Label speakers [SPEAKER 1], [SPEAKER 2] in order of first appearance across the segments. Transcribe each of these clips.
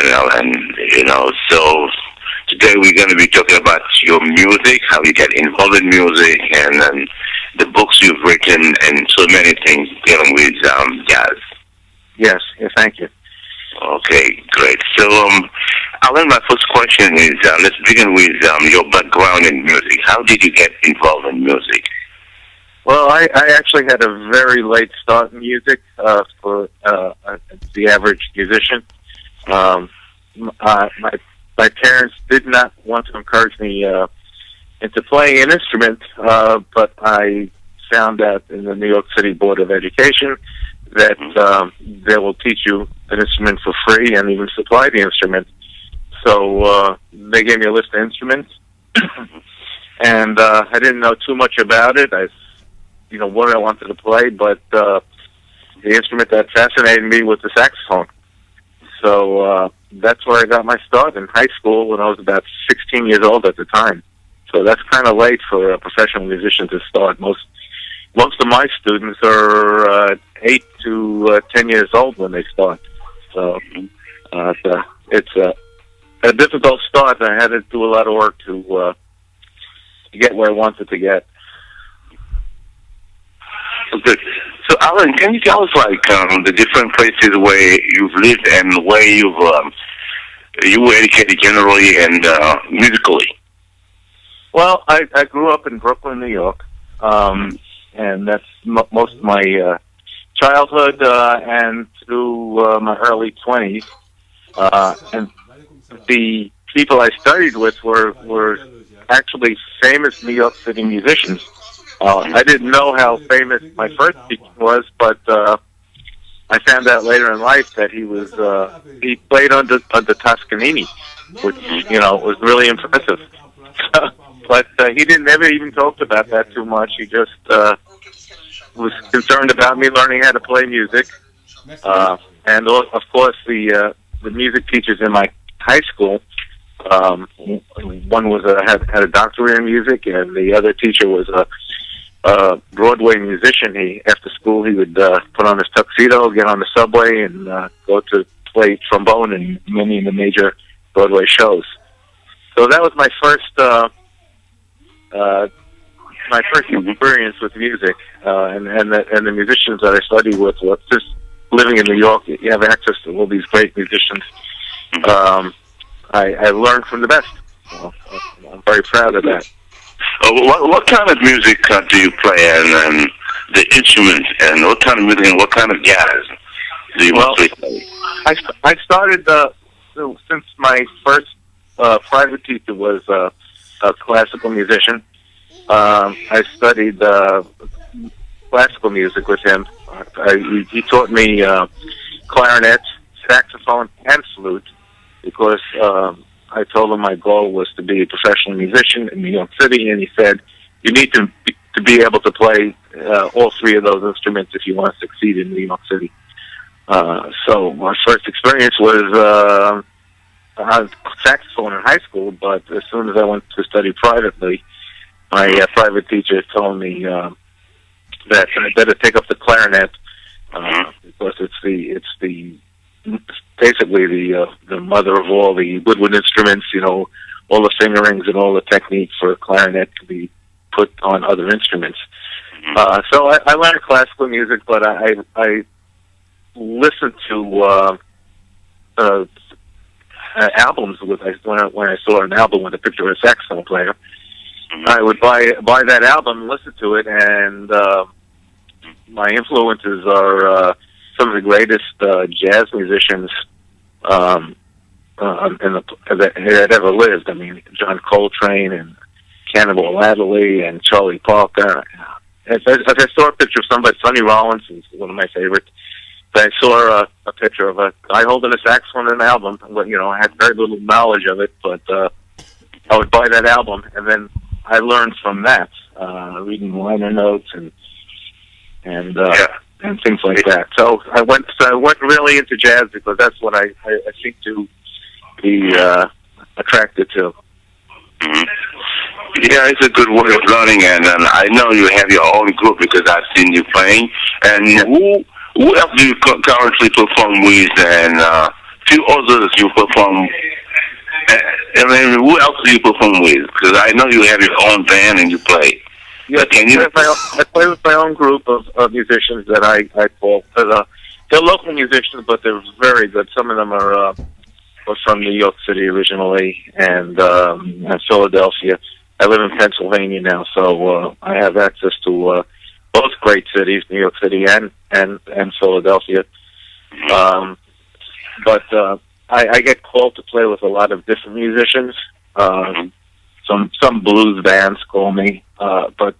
[SPEAKER 1] And so today we're going to be talking about your music, how you get involved in music, and then the books you've written, and so many things dealing with jazz.
[SPEAKER 2] Yes, thank you.
[SPEAKER 1] Okay, great. So, Allan, my first question is, let's begin with your background in music. How did you get involved in music?
[SPEAKER 2] Well, I actually had a very late start in music for the average musician. My parents did not want to encourage me into playing an instrument, but I found out in the New York City Board of Education that they will teach you an instrument for free and even supply the instrument. So they gave me a list of instruments, and I didn't know too much about it. What I wanted to play, but the instrument that fascinated me was the saxophone. So that's where I got my start in high school when I was about 16 years old at the time. So that's kind of late for a professional musician to start. Most of my students are 8 to 10 years old when they start. So it's a difficult start. I had to do a lot of work to get where I wanted to get.
[SPEAKER 1] Good. So, Allan, can you tell us, the different places where you've lived and where you were educated generally and musically?
[SPEAKER 2] Well, I grew up in Brooklyn, New York, and that's most of my childhood and through my early 20s. And the people I studied with were actually famous New York City musicians. I didn't know how famous my first teacher was, but I found out later in life that he played under Toscanini, which was really impressive. But he never even talked about that too much. He just was concerned about me learning how to play music, and of course the music teachers in my high school. One was had a doctorate in music, and the other teacher was a Broadway musician. After school, he would put on his tuxedo, get on the subway, and go to play trombone in many of the major Broadway shows. So that was my first experience with music, and the musicians that I studied with. Well, just living in New York, you have access to all these great musicians. I learned from the best. I'm very proud of that.
[SPEAKER 1] What kind of music do you play, and the instruments, and what kind of music and what kind of jazz do you mostly play?
[SPEAKER 2] I started since my first private teacher was a classical musician. I studied classical music with him. He taught me clarinet, saxophone, and flute because I told him my goal was to be a professional musician in New York City, and he said, you need to be able to play all three of those instruments if you want to succeed in New York City. So my first experience was saxophone in high school, but as soon as I went to study privately, my private teacher told me that I better take up the clarinet because it's basically the mother of all the woodwind instruments. All the fingerings and all the technique for clarinet can be put on other instruments. So I learned classical music, but I listened to albums when I saw an album with a picture of a saxophone player. I would buy that album and listen to it, and my influences are some of the greatest jazz musicians that ever lived. I mean, John Coltrane and Cannonball Adderley and Charlie Parker. If I saw a picture of somebody, Sonny Rollins is one of my favorites. But I saw a picture of a guy holding a saxophone in an album. I had very little knowledge of it, but I would buy that album, and then I learned from that, reading liner notes and things like that. So I went really into jazz because that's what I seem to be attracted to.
[SPEAKER 1] Mm-hmm. Yeah, it's a good way of learning, and I know you have your own group because I've seen you playing. And who else do you currently perform with and few others you perform. I mean, who else do you perform with? Because I know you have your own band and you play.
[SPEAKER 2] Yeah, I play with my own group of musicians that I call. They're local musicians, but they're very good. Some of them are from New York City originally and Philadelphia. I live in Pennsylvania now, so I have access to both great cities, New York City and Philadelphia. But I get called to play with a lot of different musicians. Some blues bands call me, but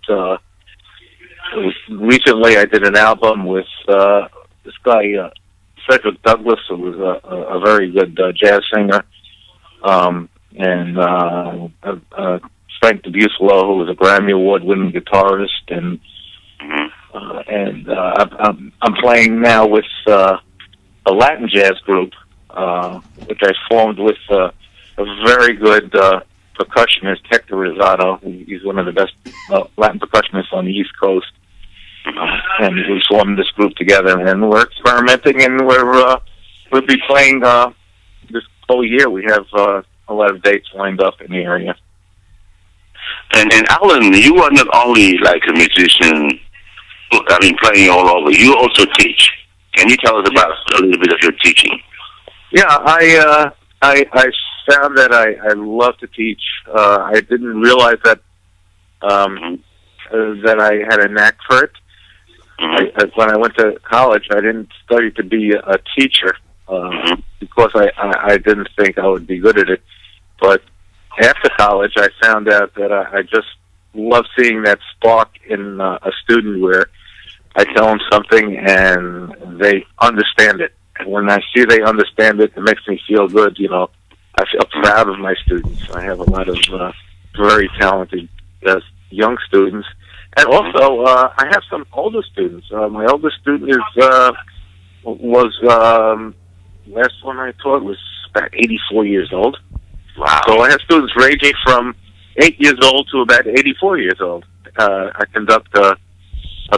[SPEAKER 2] recently I did an album with this guy Frederick Douglass, who was a very good jazz singer, and Frank Debusolo, who was a Grammy Award-winning guitarist, and I'm playing now with a Latin jazz group, which I formed with a very good percussionist, Hector Rosado. He's one of the best Latin percussionists on the East Coast. And we formed this group together, and we're experimenting, and we'll be playing this whole year. We have a lot of dates lined up in the area.
[SPEAKER 1] And Allan, you are not only like a musician, I mean, playing all over. You also teach. Can you tell us about a little bit of your teaching?
[SPEAKER 2] Yeah, I found that I love to teach. I didn't realize that that I had a knack for it. When I went to college, I didn't study to be a teacher because I didn't think I would be good at it. But after college, I found out that I just love seeing that spark in a student where I tell them something and they understand it. And when I see they understand it, it makes me feel good. You know, I feel proud of my students. I have a lot of very talented young students. And also, I have some older students. My oldest student was last one I taught was about 84 years old.
[SPEAKER 1] Wow!
[SPEAKER 2] So I have students ranging from 8 years old to about 84 years old. I conduct a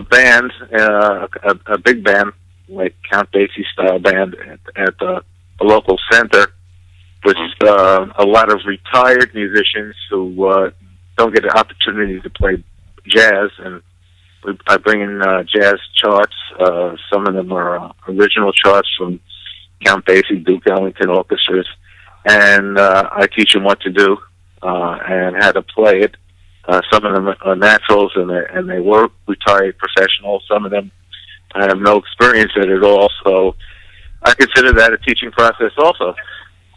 [SPEAKER 2] band, a big band, like Count Basie style band at a local center, with a lot of retired musicians who don't get an opportunity to play jazz, and I bring in jazz charts. Some of them are original charts from Count Basie, Duke Ellington orchestras, and I teach them what to do and how to play it. Some of them are naturals, and they were retired professionals. Some of them I have no experience in it at all, so I consider that a teaching process also.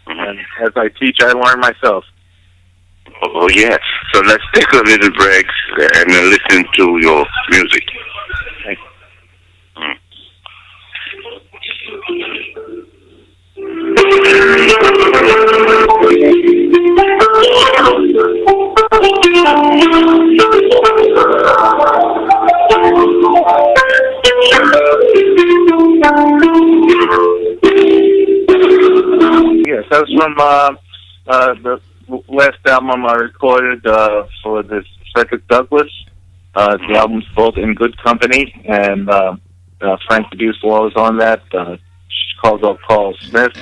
[SPEAKER 2] And as I teach, I learn myself.
[SPEAKER 1] Oh, yes. So let's take a little break and listen to your music.
[SPEAKER 2] Thank Yes, that was from the last album I recorded for this Frederick Douglass. The album's called In Good Company, and Frank Debusolo is on that. Chicago Carl Smith,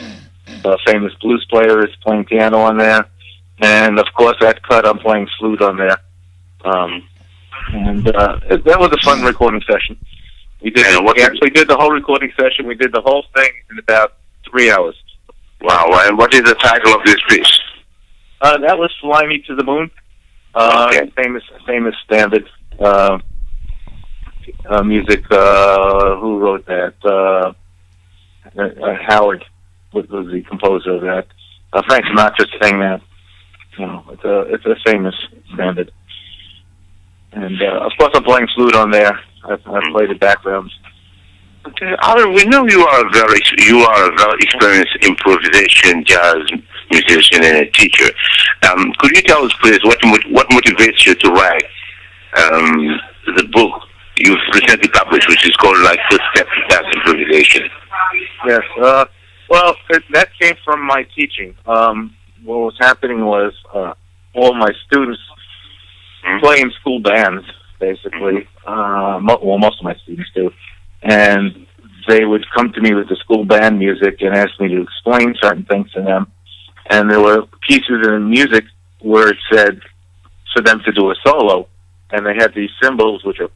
[SPEAKER 2] a famous blues player, is playing piano on there. And, of course, that cut, I'm playing flute on there. That was a fun recording session. We actually did the whole recording session. We did the whole thing in about 3 hours.
[SPEAKER 1] Wow, and what is the title of this piece?
[SPEAKER 2] That was Fly Me to the Moon.
[SPEAKER 1] Okay.
[SPEAKER 2] Famous standard music. Who wrote that? Howard was the composer of that. Frank Sinatra sang that. You know, it's a famous standard. And of course, I'm playing flute on there. I play the backgrounds.
[SPEAKER 1] Okay, Allan, we know you are a very experienced improvisation jazz musician and a teacher. Could you tell us, please, what motivates you to write the book you've recently published, which is called like First Step to Jazz Improvisation?
[SPEAKER 2] Yes. Well, that came from my teaching. What was happening was all my students play in school bands, basically. Most of my students do. And they would come to me with the school band music and ask me to explain certain things to them. And there were pieces in the music where it said for them to do a solo, and they had these symbols, which are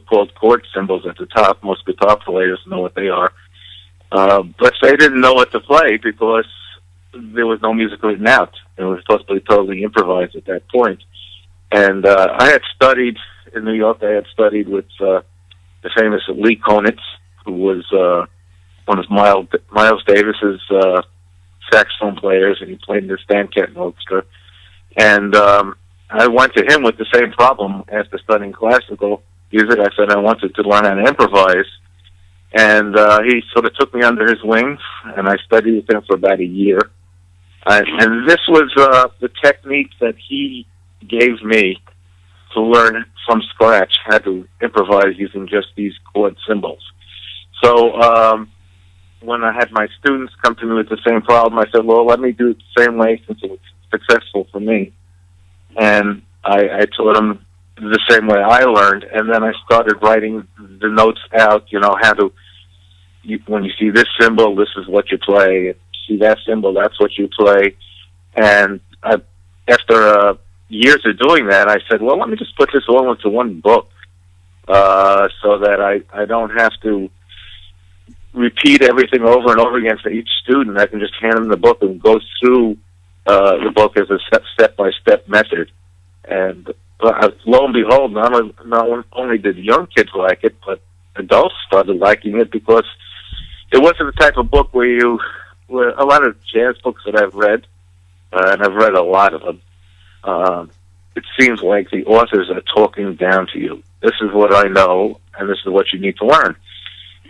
[SPEAKER 2] called chord symbols at the top. Most guitar players know what they are. But they didn't know what to play because there was no music written out. It was supposed to be totally improvised at that point. And I had studied in New York. I had studied with the famous Lee Konitz, who was one of Miles Davis's saxophone players, and he played in the Stan Kenton Orchestra. And I went to him with the same problem after studying classical music. I said I wanted to learn how to improvise, and he sort of took me under his wing, and I studied with him for about a year. And this was the technique that he gave me to learn from scratch how to improvise using just these chord symbols. So when I had my students come to me with the same problem, I said, well, let me do it the same way since it was successful for me. And I taught them the same way I learned, and then I started writing the notes out, how to, when you see this symbol, this is what you play. See that symbol, that's what you play. And after years of doing that, I said, well, let me just put this all into one book so that I don't have to repeat everything over and over again for each student. I can just hand them the book and go through the book as a step-by-step method. And lo and behold, not only did young kids like it, but adults started liking it because it wasn't the type of book where a lot of jazz books that I've read, and I've read a lot of them, it seems like the authors are talking down to you. This is what I know, and this is what you need to learn.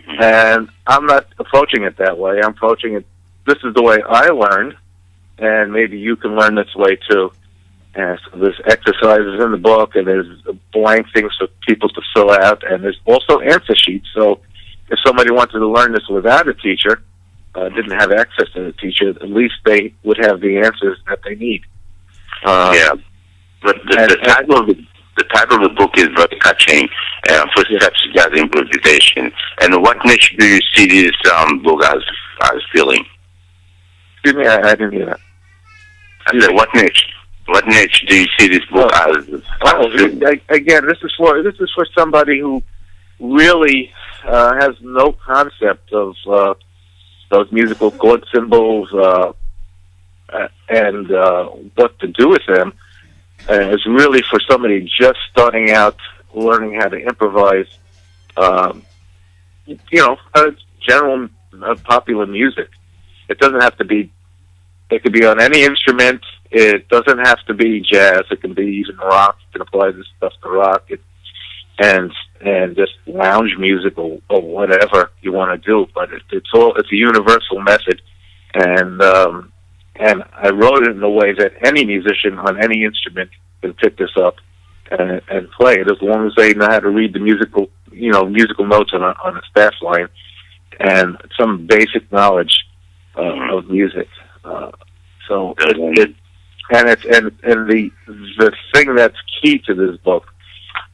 [SPEAKER 2] And I'm not approaching it that way. I'm approaching it, this is the way I learned, and maybe you can learn this way too. And so there's exercises in the book, and there's blank things for people to fill out, and there's also answer sheets. So if somebody wanted to learn this without a teacher, didn't have access to the teacher, at least they would have the answers that they need.
[SPEAKER 1] Yeah, but the title of the book is very catching. Footsteps to Jazz Improvisation. And what niche do you see this book as filling?
[SPEAKER 2] Excuse me, I didn't hear that.
[SPEAKER 1] I said, what niche do you see this book as filling?
[SPEAKER 2] Again, this is for somebody who really has no concept of those musical chord symbols and what to do with them. It's really for somebody just starting out, learning how to improvise, general popular music. It doesn't have to be, it could be on any instrument. It doesn't have to be jazz. It can be even rock. You can apply this stuff to rock. And just lounge music or whatever you want to do. But it's a universal method. And I wrote it in a way that any musician on any instrument can pick this up and play it, as long as they know how to read the musical notes on a staff line and some basic knowledge of music. So the thing that's key to this book.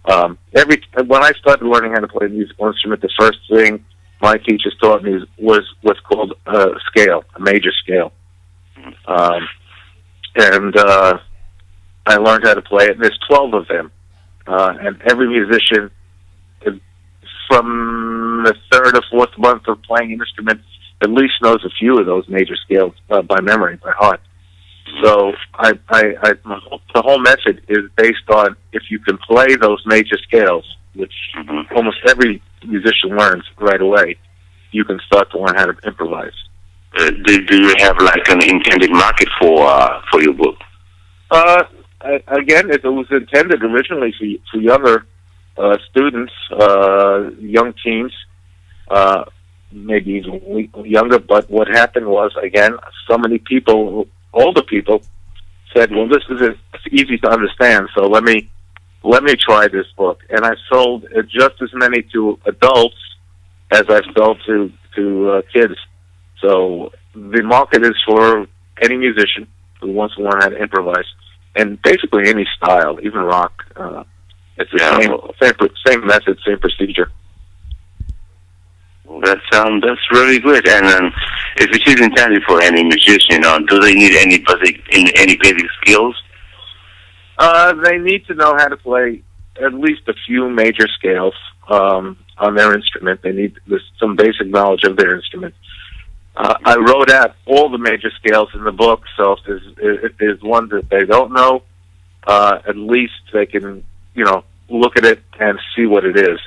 [SPEAKER 2] When I started learning how to play a musical instrument, the first thing my teachers taught me was what's called a scale, a major scale. And I learned how to play it, and there's 12 of them. And every musician, from the third or fourth month of playing an instrument, at least knows a few of those major scales by memory, by heart. So the whole method is based on if you can play those major scales, which almost every musician learns right away, you can start to learn how to improvise.
[SPEAKER 1] Do you have like an intended market for your book?
[SPEAKER 2] Again, it was intended originally for younger students, young teens, maybe even younger. But what happened was, again, so many people, older people, said, "Well, this is easy to understand, so let me try this book." And I sold just as many to adults as I've sold to kids. So the market is for any musician who wants to learn how to improvise, and basically any style, even rock. It's the same method, same procedure.
[SPEAKER 1] That's really good. And if it is intended for any musician, do they need any basic skills?
[SPEAKER 2] They need to know how to play at least a few major scales on their instrument. They need some basic knowledge of their instrument. I wrote out all the major scales in the book, so if there's one that they don't know, at least they can, look at it and see what it is.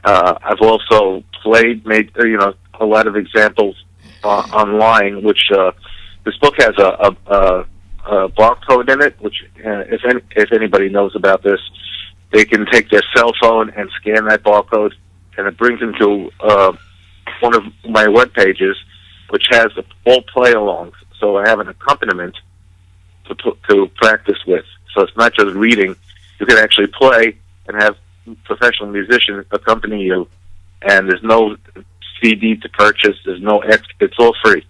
[SPEAKER 2] I've also made a lot of examples online, which this book has a barcode in it, which if anybody knows about this, they can take their cell phone and scan that barcode, and it brings them to one of my web pages, which has all play-alongs. So I have an accompaniment to practice with. So it's not just reading. You can actually play and have professional musicians accompany you, and there's no CD to purchase. There's no it's all free.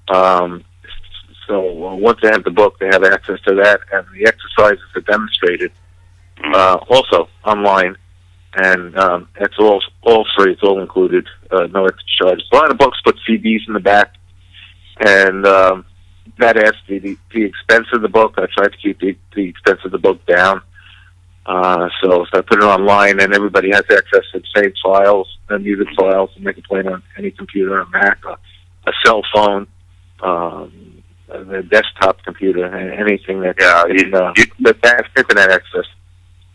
[SPEAKER 2] So once they have the book, they have access to that, and the exercises are demonstrated also online, and it's all free. It's all included, no extra charges. A lot of books put CDs in the back, and that adds to the expense of the book. I try to keep the expense of the book down. So I put it online, and everybody has access to the same files, music files, and they can play it on any computer, a Mac, a cell phone, a desktop computer, anything that has internet access.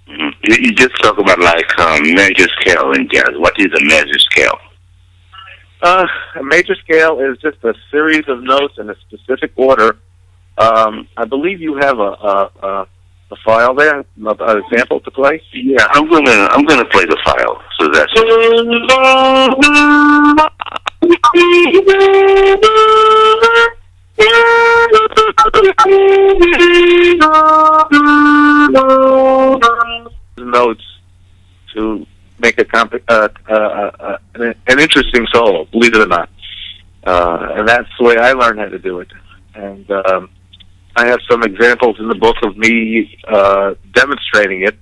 [SPEAKER 1] You just talk about major scale in jazz. What is a major scale?
[SPEAKER 2] A major scale is just a series of notes in a specific order. I believe you have a file there, an example to play.
[SPEAKER 1] Yeah, I'm gonna play the file. So that's
[SPEAKER 2] notes to make an interesting solo, believe it or not. And that's the way I learned how to do it. And I have some examples in the book of me demonstrating it,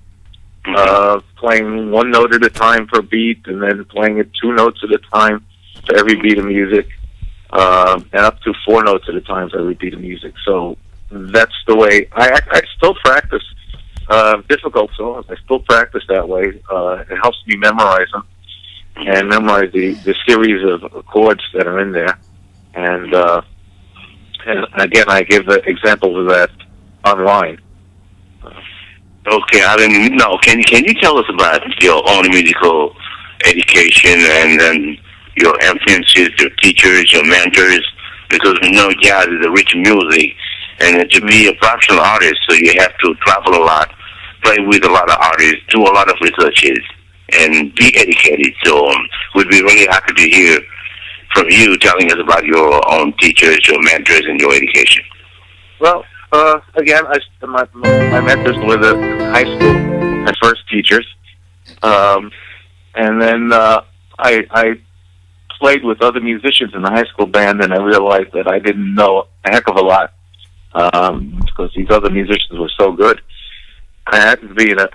[SPEAKER 2] playing one note at a time per beat, and then playing it 2 notes at a time for every beat of music, and up to 4 notes at a time for every beat of music. So that's the way I still practice difficult songs. I still practice that way. It helps me memorize them and memorize the series of chords that are in there. And again, I give the examples of that online.
[SPEAKER 1] Okay, I didn't know. Can you tell us about your own musical education and then your influences, your teachers, your mentors? Because we know jazz is a rich music, and to be a professional artist, so you have to travel a lot, play with a lot of artists, do a lot of researches, and be educated. So we'd be really happy to hear from you telling us about your own teachers, your mentors, and your education.
[SPEAKER 2] Well, again, my mentors were the high school, my first teachers. And then I played with other musicians in the high school band, and I realized that I didn't know a heck of a lot because these other musicians were so good. I happened to be in a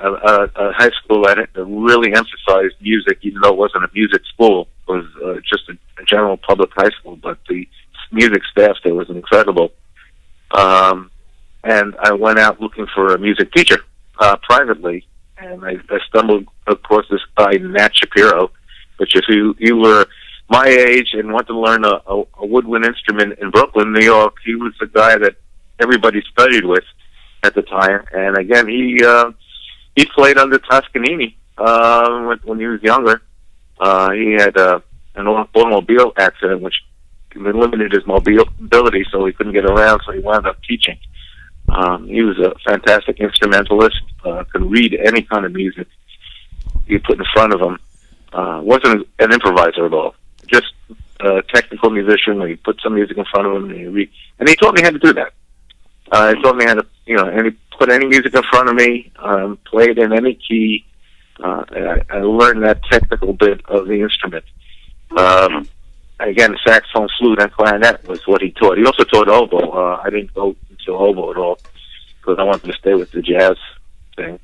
[SPEAKER 2] high school that really emphasized music, even though it wasn't a music school. It was just a general public high school, but the music staff there was incredible. And I went out looking for a music teacher privately, and I stumbled across this guy, Nat Shapiro, which if you were my age and wanted to learn a woodwind instrument in Brooklyn, New York, he was the guy that everybody studied with at the time. And again, he played under Toscanini when he was younger. He had an automobile accident, which limited his mobility, so he couldn't get around, so he wound up teaching. He was a fantastic instrumentalist, could read any kind of music you put in front of him. Wasn't an improviser at all, just a technical musician. He put some music in front of him, and he taught me how to do that. He taught me how to, and he put any music in front of me, played in any key. I learned that technical bit of the instrument. Again, saxophone, flute, and clarinet was what he taught. He also taught oboe. I didn't go into oboe at all because I wanted to stay with the jazz thing.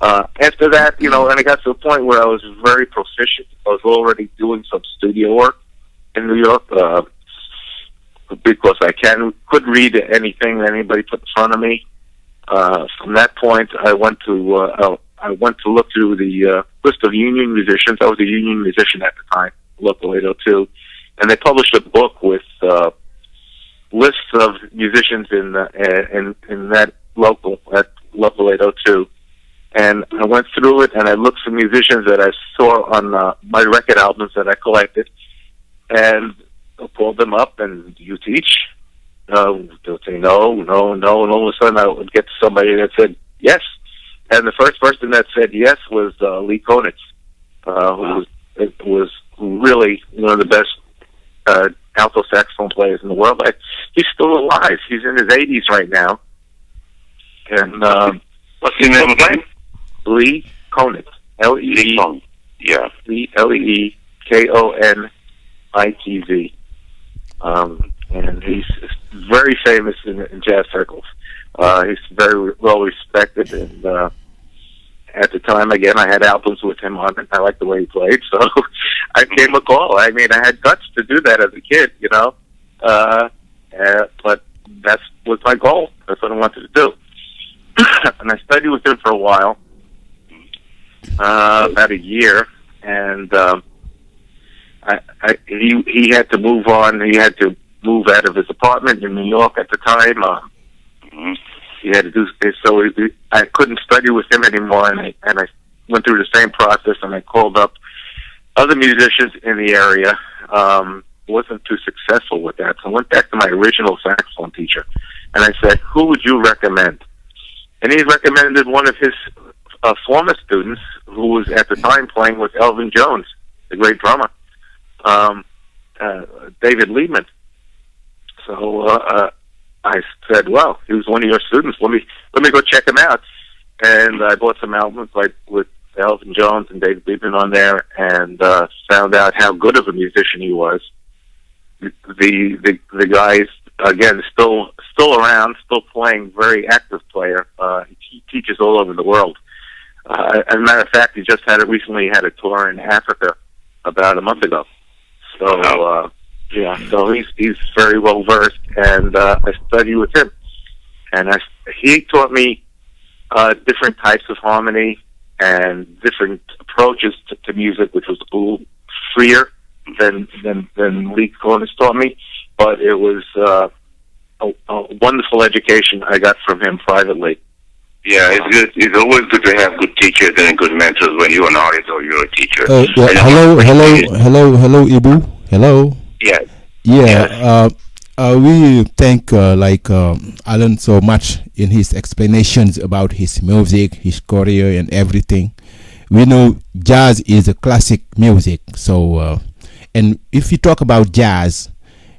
[SPEAKER 2] After that, and I got to a point where I was very proficient. I was already doing some studio work in New York because I could read anything that anybody put in front of me. From that point, I went to look through the list of union musicians. I was a union musician at the time, Local 802, and they published a book with lists of musicians in that local at Local 802. And I went through it, and I looked for musicians that I saw on my record albums that I collected, and I called them up, and do you teach? They'll say no, and all of a sudden I would get to somebody that said yes. And the first person that said yes was Lee Konitz, who was really one of the best alto saxophone players in the world. He's still alive. He's in his 80s right now. And
[SPEAKER 1] what's his name again?
[SPEAKER 2] Lee Konitz. Leekonitz. And he's very famous in jazz circles. He's very well respected, and at the time, again, I had albums with him on it. I liked the way he played, so I gave him a call. I mean, I had guts to do that as a kid, but that was my goal. That's what I wanted to do. And I studied with him for a while, about a year, and he had to move on. He had to move out of his apartment in New York at the time. He had to do so. I couldn't study with him anymore, and I went through the same process. And I called up other musicians in the area. Wasn't too successful with that, so I went back to my original saxophone teacher, and I said, "Who would you recommend?" And he recommended one of his former students, who was at the time playing with Elvin Jones, the great drummer, David Liebman. So I said, "Well, he was one of your students. Let me go check him out." And I bought some albums with Elvin Jones and David Liebman on there, and found out how good of a musician he was. The guy's again still around, still playing, very active player. He teaches all over the world. As a matter of fact, he just recently had a tour in Africa about a month ago. So so he's very well versed, and I studied with him, and he taught me different types of harmony and different approaches to music, which was a little freer than Lee Konitz taught me, but it was a wonderful education I got from him privately.
[SPEAKER 1] Yeah, it's good. It's always good to have good teachers and good mentors when you're an artist or you're a teacher.
[SPEAKER 3] Hello, Ibu. Hello.
[SPEAKER 1] Yes.
[SPEAKER 3] Yeah. We thank Allan so much in his explanations about his music, his career, and everything. We know jazz is a classic music. So, and if we talk about jazz,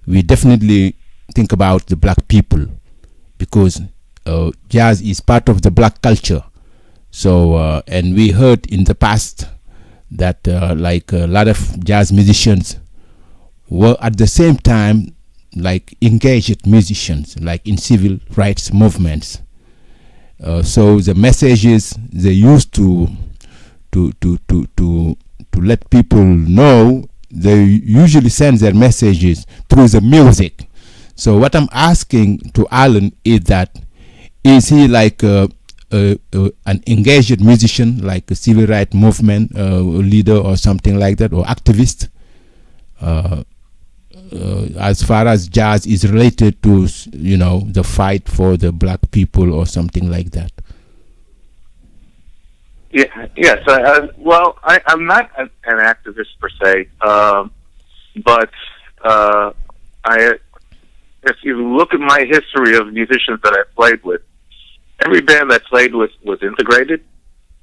[SPEAKER 3] we definitely think about the black people, because jazz is part of the black culture. So, and we heard in the past that a lot of jazz musicians were at the same time engaged musicians, in civil rights movements. So the messages they used to let people know, they usually send their messages through the music. So what I'm asking to Allan is that, is he an engaged musician, like a civil rights movement leader or something like that, or activist? As far as jazz is related to, the fight for the black people or something like that.
[SPEAKER 2] Yeah. Yes. I'm not an activist per se, but if you look at my history of musicians that I played with, every band I played with was integrated.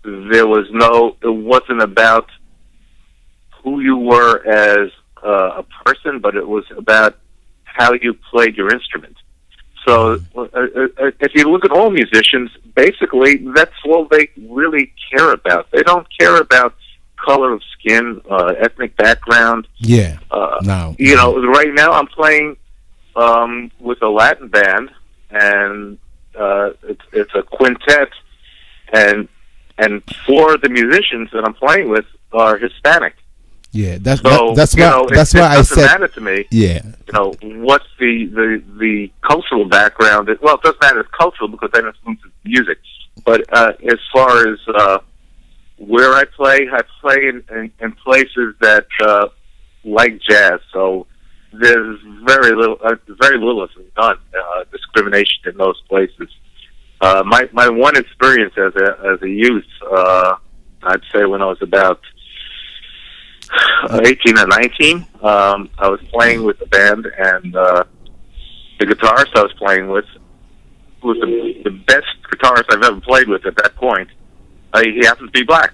[SPEAKER 2] It wasn't about who you were as a person, but it was about how you played your instrument. So if you look at all musicians, basically that's all they really care about. They don't care about color of skin, ethnic background.
[SPEAKER 3] Yeah.
[SPEAKER 2] Right now I'm playing with a Latin band, and it's a quintet, and and 4 of the musicians that I'm playing with are Hispanic.
[SPEAKER 3] Yeah, that's
[SPEAKER 2] So,
[SPEAKER 3] why that's why I
[SPEAKER 2] doesn't
[SPEAKER 3] said
[SPEAKER 2] matter to me.
[SPEAKER 3] yeah.
[SPEAKER 2] What's the cultural background? Well, it doesn't matter. It's cultural because that influences music. But as far as where I play in places that like jazz. So there's very little, if none, discrimination in those places. My one experience as a youth, I'd say when I was about 18 or 19, I was playing with a band, and the guitarist I was playing with was the best guitarist I've ever played with at that point. He happened to be black.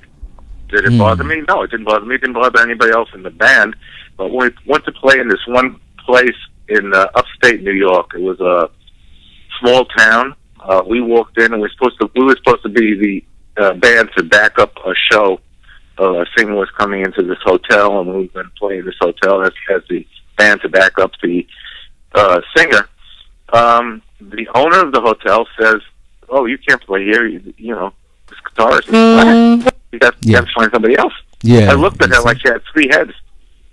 [SPEAKER 2] Did it bother me? No, it didn't bother me. It didn't bother anybody else in the band. But when we went to play in this one place in upstate New York, it was a small town. We walked in, and we were supposed to be the band to back up a show. A singer was coming into this hotel, and we've been playing this hotel as the band to back up the singer. The owner of the hotel says, "Oh, you can't play here. This guitarist is black. You got to find somebody else."
[SPEAKER 3] Yeah.
[SPEAKER 2] I looked at her like she had 3 heads.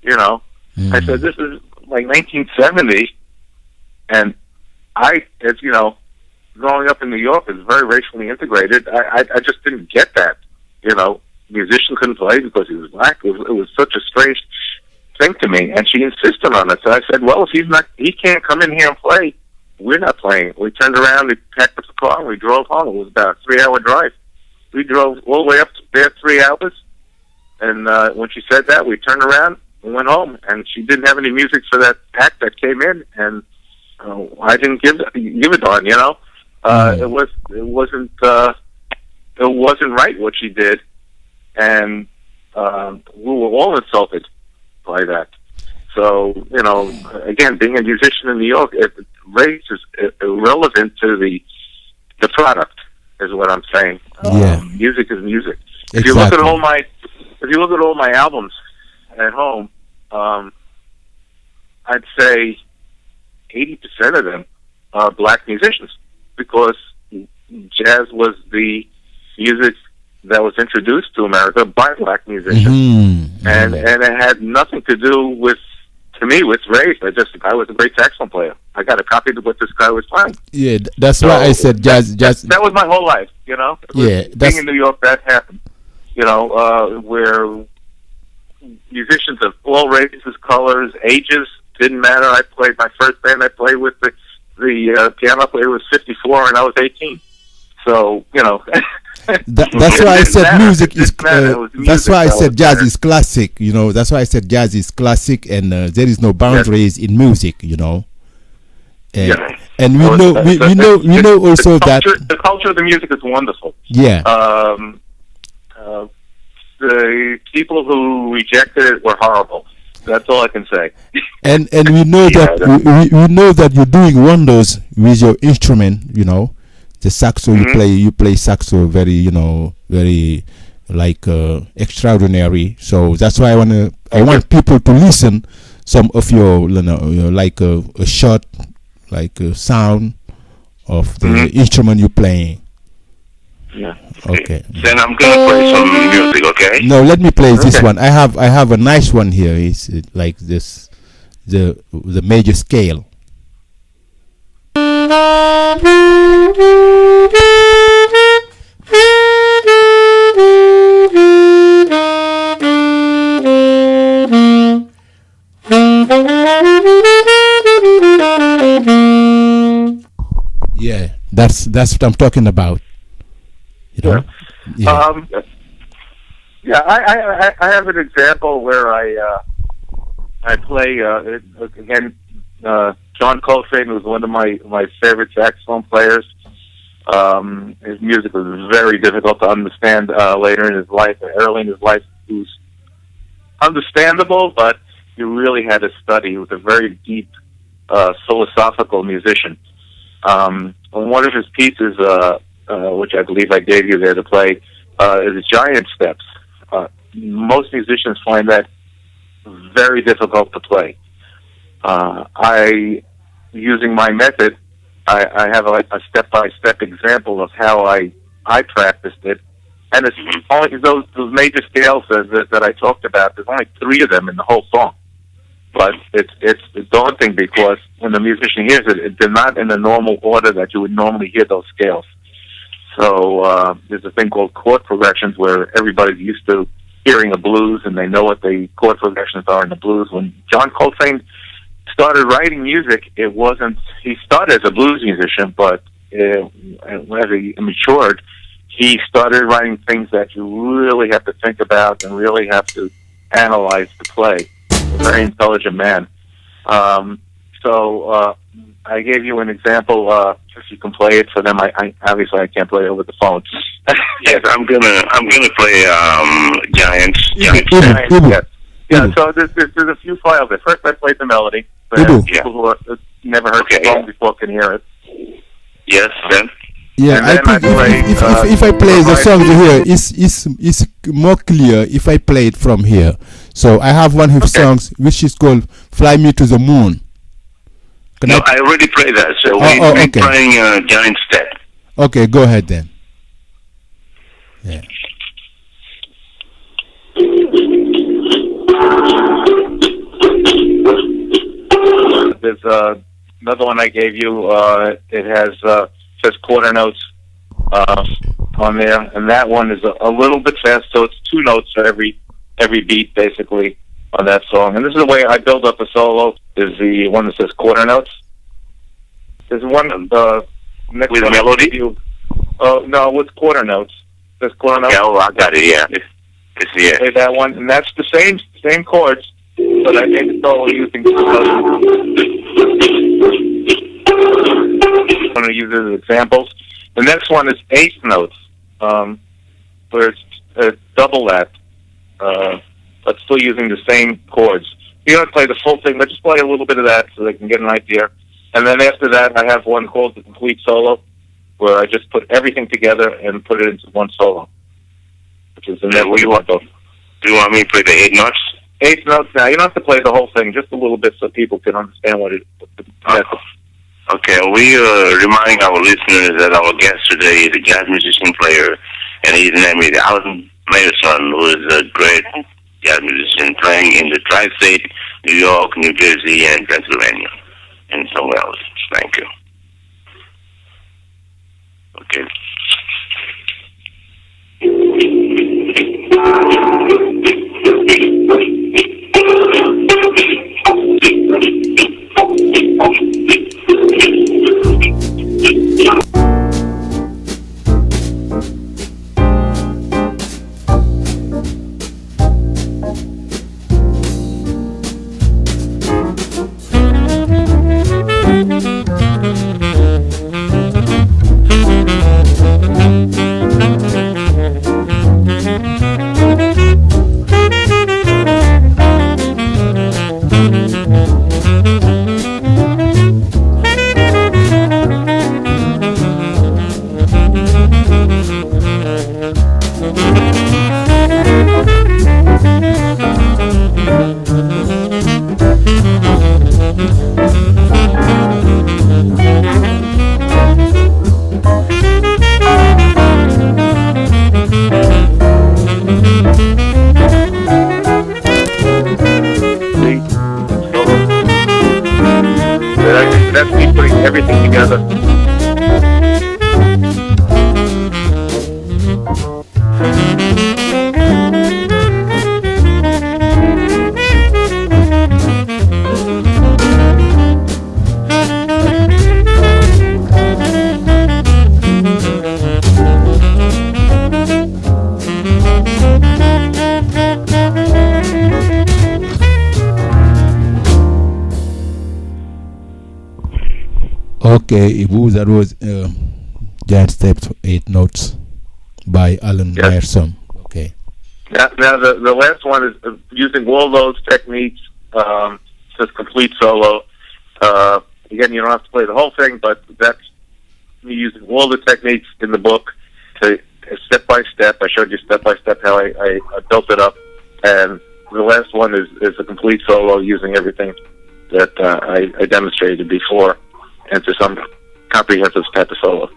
[SPEAKER 2] I said, "This is like 1970, and as growing up in New York is very racially integrated. I just didn't get that. Musician couldn't play because he was black. It was such a strange thing to me, and she insisted on it. So I said, well, if he can't come in here and play, we're not playing. We turned around, we packed up the car, and we drove home. It was about a 3-hour drive. We drove all the way up there 3 hours, and when she said that, we turned around and went home, and she didn't have any music for that act that came in, and I didn't give a darn, It wasn't right what she did, and we were all insulted by that. So, again, being a musician in New York, race is irrelevant to the product, is what I'm saying. Music is music.
[SPEAKER 3] Exactly.
[SPEAKER 2] If you look at all my albums at home, I'd say 80% of them are black musicians, because jazz was the music that was introduced to America by black musicians, and it had nothing to do with race. The guy was a great saxophone player. I got a copy of what this guy was playing.
[SPEAKER 3] Yeah, that's why I said jazz.
[SPEAKER 2] That was my whole life, being in New York, that happened. Where musicians of all races, colors, ages, didn't matter. I played my first band I played with, the piano player was 54 and I was 18. So,
[SPEAKER 3] that's why I said music is. That's why I said jazz is classic. That's why I said jazz is classic, and there is no boundaries in music. And we know also that
[SPEAKER 2] the culture of the music is wonderful.
[SPEAKER 3] Yeah.
[SPEAKER 2] The people who rejected it were horrible. That's all I can say.
[SPEAKER 3] And we know that we know that you're doing wonders with your instrument. The saxo you play saxo very very extraordinary. So that's why I want people to listen some of your a short sound of the instrument you're playing.
[SPEAKER 2] Yeah.
[SPEAKER 3] Okay.
[SPEAKER 1] Then I'm gonna play some music. Okay.
[SPEAKER 3] No, let me play this one. I have a nice one here. It's like this, the major scale. Yeah, that's what I'm talking about.
[SPEAKER 2] I have an example where I play again. John Coltrane was one of my favorite saxophone players. His music was very difficult to understand later in his life, and early in his life, it was understandable, but you really had to study. He was a very deep philosophical musician. One of his pieces, which I believe I gave you there to play, is Giant Steps. Most musicians find that very difficult to play. Using my method, I have a step-by-step example of how I practiced it, And it's only those major scales that I talked about. There's only 3 of them in the whole song. But it's daunting because when the musician hears it, they're not in the normal order that you would normally hear those scales. So there's a thing called chord progressions where everybody's used to hearing a blues and they know what the chord progressions are in the blues. When John Coltrane started writing music, he started as a blues musician, but as he matured, he started writing things that you really have to think about and really have to analyze to play. A very intelligent man. So I gave you an example. If you can play it for them, I obviously I can't play it over the phone.
[SPEAKER 1] Yes, I'm gonna play Giants.
[SPEAKER 2] Yes. Yeah. So there's a few files. At first, I played the melody. So people who have never heard the song before can hear it.
[SPEAKER 1] Yes, then.
[SPEAKER 3] Yeah, I think if I play the song here, it's more clear if I play it from here. So I have one of his songs which is called "Fly Me to the Moon."
[SPEAKER 1] I already played that. So we're playing Giant Step.
[SPEAKER 3] Okay, go ahead then. Yeah.
[SPEAKER 2] There's another one I gave you. It has says quarter notes on there, and that one is a little bit fast. So it's 2 notes for every beat, basically, on that song. And this is the way I build up a solo. Is the one that says quarter notes. There's one next
[SPEAKER 1] with
[SPEAKER 2] one
[SPEAKER 1] melody.
[SPEAKER 2] No, with quarter notes. There's quarter notes.
[SPEAKER 1] Yeah, I got it. Yeah, it's
[SPEAKER 2] Play that one, and that's the same chords, but I made the solo using 2 notes. I'm going to use it as examples. The next one is 8th notes, where it's double that, but still using the same chords. You don't play the full thing, but just play a little bit of that so they can get an idea. And then after that, I have one called the complete solo, where I just put everything together and put it into one solo, which is the next one.
[SPEAKER 1] Do you want me to play the 8 notes?
[SPEAKER 2] 8 notes now. You don't have to play the whole thing, just a little bit so people can understand what it is.
[SPEAKER 1] Okay, we remind our listeners that our guest today is a jazz musician player, and his name is Allan Meyerson, who is a great jazz musician playing in the tri-state, New York, New Jersey, and Pennsylvania, and somewhere else. Thank you. Okay.
[SPEAKER 2] That's me putting everything together.
[SPEAKER 3] Okay, that was Jazz Step 8 Notes by Allan Meyerson. Okay.
[SPEAKER 2] Now the last one is using all those techniques. Says complete solo. Again, you don't have to play the whole thing, but that's me using all the techniques in the book to step by step. I showed you step by step how I built it up, and the last one is a complete solo using everything that I demonstrated before into some comprehensive type of solo.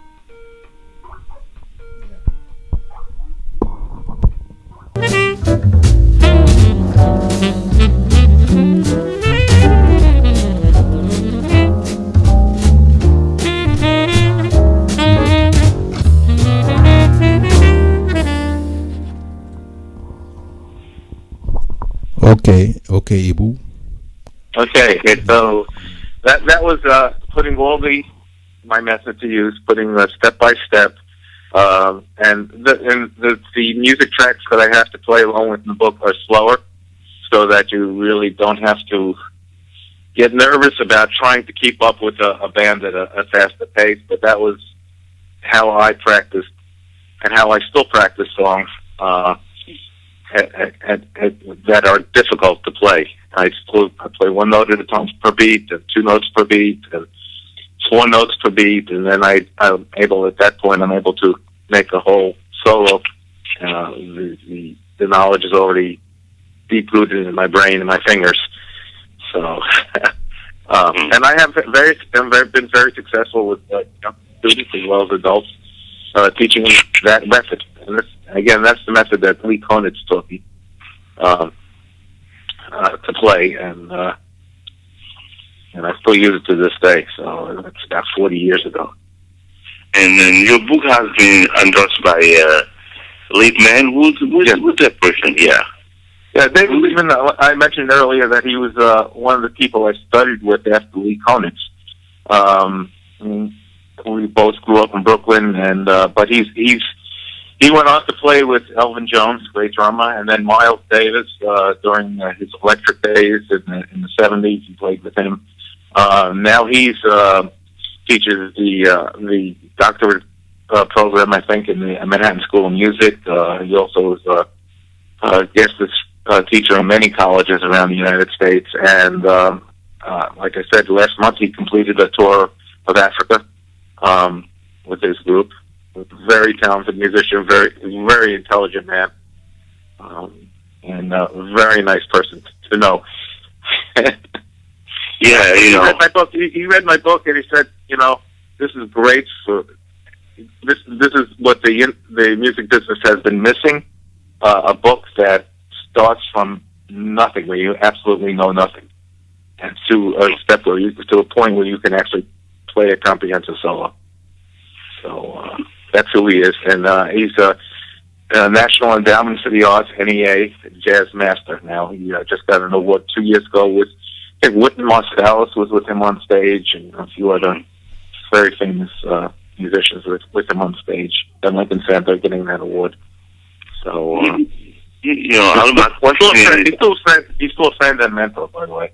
[SPEAKER 3] Okay, Ibu.
[SPEAKER 2] Okay, so that was putting my method to use, putting step by step, and the music tracks that I have to play along with the book are slower, so that you really don't have to get nervous about trying to keep up with a band at a faster pace. But that was how I practiced, and how I still practice songs that are difficult to play. I play one note at a time per beat, and 2 notes per beat, and 4 notes per beat, and then I'm able to make a whole solo. The knowledge is already deep rooted in my brain and my fingers. So, and I have been very successful with young students as well as adults, teaching them that method. And that's the method that Lee Konitz taught me to play, and I still use it to this day. So it's about 40 years ago.
[SPEAKER 1] And then your book has been endorsed by late man. Who's that person? Yeah.
[SPEAKER 2] Yeah, David Liebman, I mentioned earlier that he was one of the people I studied with after Lee Konitz. We both grew up in Brooklyn, and but he went on to play with Elvin Jones, great drummer, and then Miles Davis during his electric days in the 70s. He played with him. Now he's teaches the doctorate program, I think, in the Manhattan School of Music. He also is a guest teacher in many colleges around the United States. And like I said, last month he completed a tour of Africa with his group. Very talented musician, very intelligent man, and a very nice person to know.
[SPEAKER 1] Yeah,
[SPEAKER 2] he read my book. He read my book and he said, this is great. This is what the music business has been missing. A book that starts from nothing, where you absolutely know nothing, and to a point where you can actually play a comprehensive solo. So that's who he is, and he's a National Endowment for the Arts (NEA) jazz master. Now he just got an award 2 years ago with, I think, Wynton Marsalis was with him on stage, and a few other very famous musicians with him on stage. And Lincoln Center getting that award. So
[SPEAKER 1] my question
[SPEAKER 2] he's still a friend and mentor, by the way.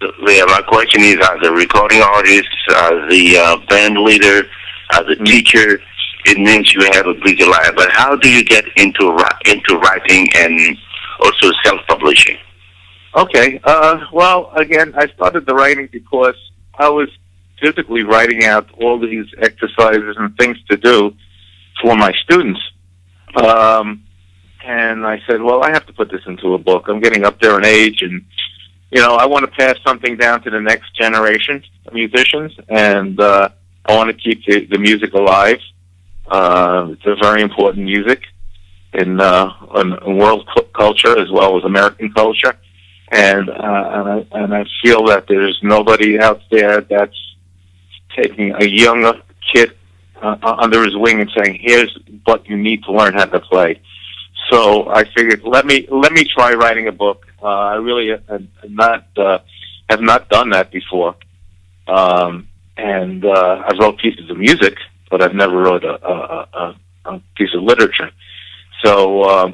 [SPEAKER 1] Yeah, my question is, as a recording artist, as the band leader, as a teacher, it means you have a busy life. But how do you get into writing and also self-publishing?
[SPEAKER 2] Okay. Well, again, I started the writing because I was physically writing out all these exercises and things to do for my students. And I said, well, I have to put this into a book. I'm getting up there in age, and I want to pass something down to the next generation of musicians, and I want to keep the music alive. It's a very important music in world culture as well as American culture, and I feel that there's nobody out there that's taking a younger kid under his wing and saying, "Here's what you need to learn how to play." So I figured, let me try writing a book. I really have not done that before, and I wrote pieces of music, but I've never wrote a piece of literature. So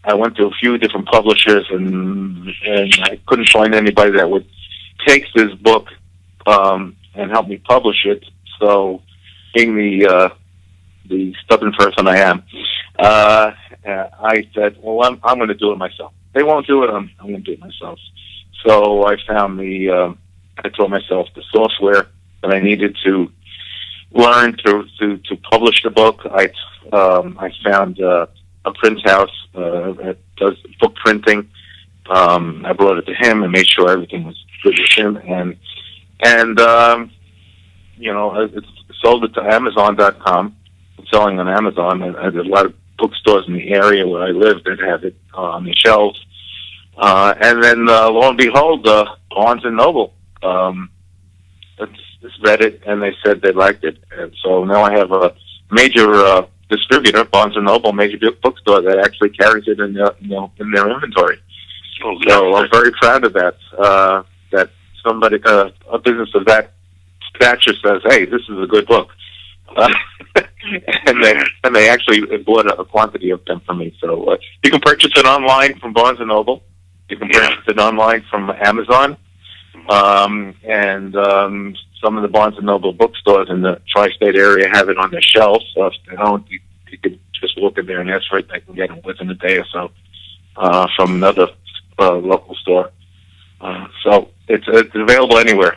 [SPEAKER 2] I went to a few different publishers, and I couldn't find anybody that would take this book and help me publish it. So, being the stubborn person I am, I said, well, I'm going to do it myself. They won't do it. I'm going to do it myself. So I found I told myself the software that I needed to learn to publish the book. I found a print house that does book printing. I brought it to him and made sure everything was good with him, and sold it to Amazon.com. I'm selling on Amazon, and there's a lot of bookstores in the area where I live that have it on the shelves. And then, lo and behold, Barnes & Noble just read it, and they said they liked it. And so now I have a major distributor, Barnes & Noble, major bookstore, that actually carries it in their inventory. So I'm very proud of that. That somebody, a business of that stature, says, "Hey, this is a good book," and they actually bought a quantity of them for me. So you can purchase it online from Barnes and Noble. You can purchase it online from Amazon, and some of the Barnes and Noble bookstores in the tri-state area have it on their shelves. So if they don't, you could just walk in there and ask for it. They can get it within a day or so from another local store. So it's available anywhere.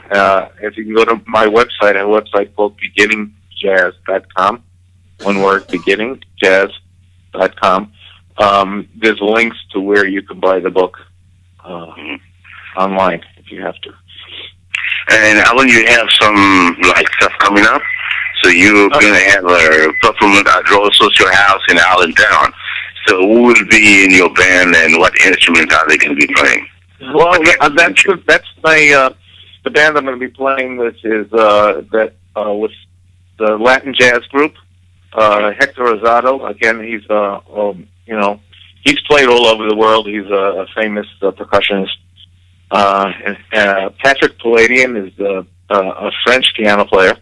[SPEAKER 2] If you can go to my website, I have a website called beginningjazz.com. One word, beginningjazz.com. There's links to where you can buy the book online if you have to.
[SPEAKER 1] And Allan, you have some stuff coming up. So you're gonna have a performance at Royal Social House in Allentown. So who will be in your band, and what instruments are they going to be playing?
[SPEAKER 2] Well, that's my the band I'm going to be playing with is with the Latin jazz group. Hector Rosado. Again, he's he's played all over the world. He's a famous percussionist. Patrick Palladian is a French piano player.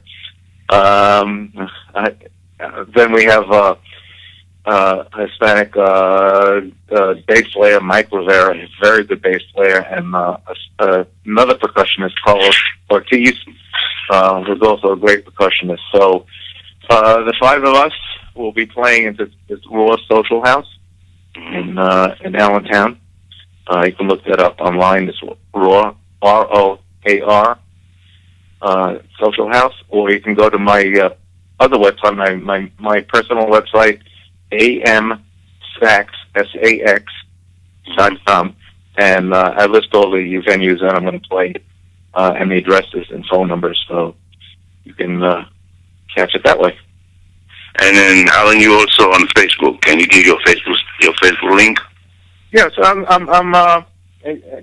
[SPEAKER 2] Then we have Hispanic bass player Mike Rivera, a very good bass player, and another percussionist, Carlos Ortiz, who's also a great percussionist. So the five of us will be playing at this Raw Social House in Allentown. You can look that up online. It's Raw, ROAR, Social House, or you can go to my other website, my personal website, amsax.com, and I list all the venues that I'm going to play, and the addresses and phone numbers, so you can catch it that way.
[SPEAKER 1] And then, Allan, you also on Facebook. Can you give your Facebook link?
[SPEAKER 2] Yes,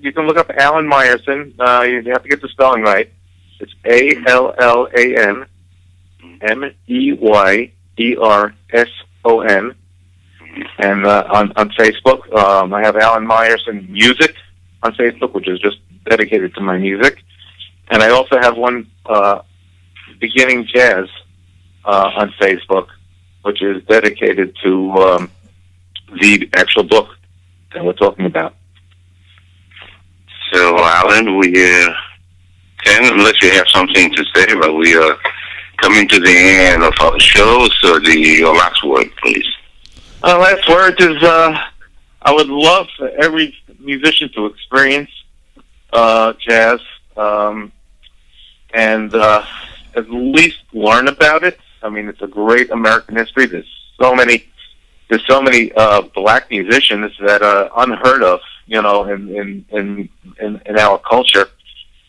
[SPEAKER 2] you can look up Allan Meyerson. You have to get the spelling right. It's ALLANMEYERSON. And on Facebook, I have Allan Meyerson Music on Facebook, which is just dedicated to my music. And I also have one, Beginning Jazz, on Facebook, which is dedicated to the actual book that we're talking about.
[SPEAKER 1] So, Allan, we can, unless you have something to say, but we are coming to the end of our show, so your last word, please.
[SPEAKER 2] Last word is, I would love for every musician to experience jazz, and at least learn about it. I mean, it's a great American history. There's so many black musicians that are unheard of, in our culture,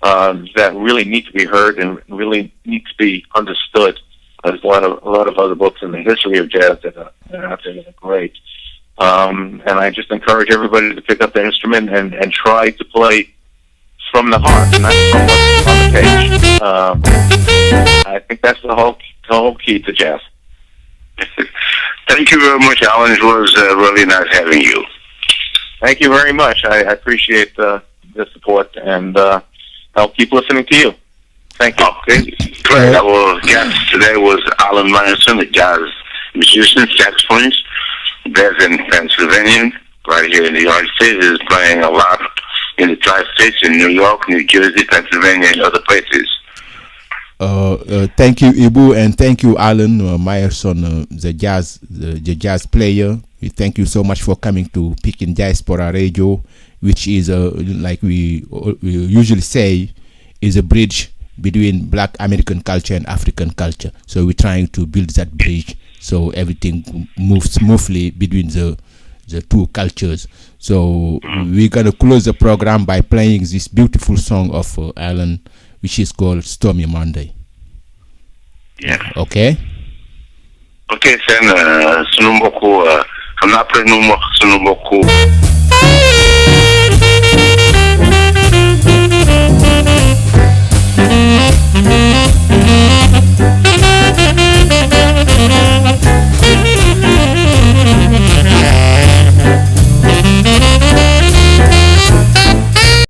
[SPEAKER 2] that really need to be heard and really need to be understood. There's a lot of other books in the history of jazz that are out there that are great. And I just encourage everybody to pick up the instrument and try to play from the heart, not from what's on the page. I think that's the whole key to jazz.
[SPEAKER 1] Thank you very much, Allan. It was really nice having you.
[SPEAKER 2] Thank you very much. I appreciate the support, and I'll keep listening to you. Thank you.
[SPEAKER 1] Okay. Great. Our guest today was Allan Meyerson, a jazz musician, saxophonist, based in Pennsylvania, right here in the United States. Is playing a lot in the tri-states in New York, New Jersey, Pennsylvania, and other places.
[SPEAKER 3] Thank you, Ibu, and thank you, Allan Meyerson, the jazz player. We thank you so much for coming to Pikine Diaspora Radio, which is like we usually say, is a bridge between Black American culture and African culture. So we're trying to build that bridge so everything moves smoothly between the two cultures. So we're gonna close the program by playing this beautiful song of Allan, which is called Stormy Monday.
[SPEAKER 1] Yeah.
[SPEAKER 3] Okay.
[SPEAKER 1] Okay, sen sunumboku hamnapre numo sunumboku.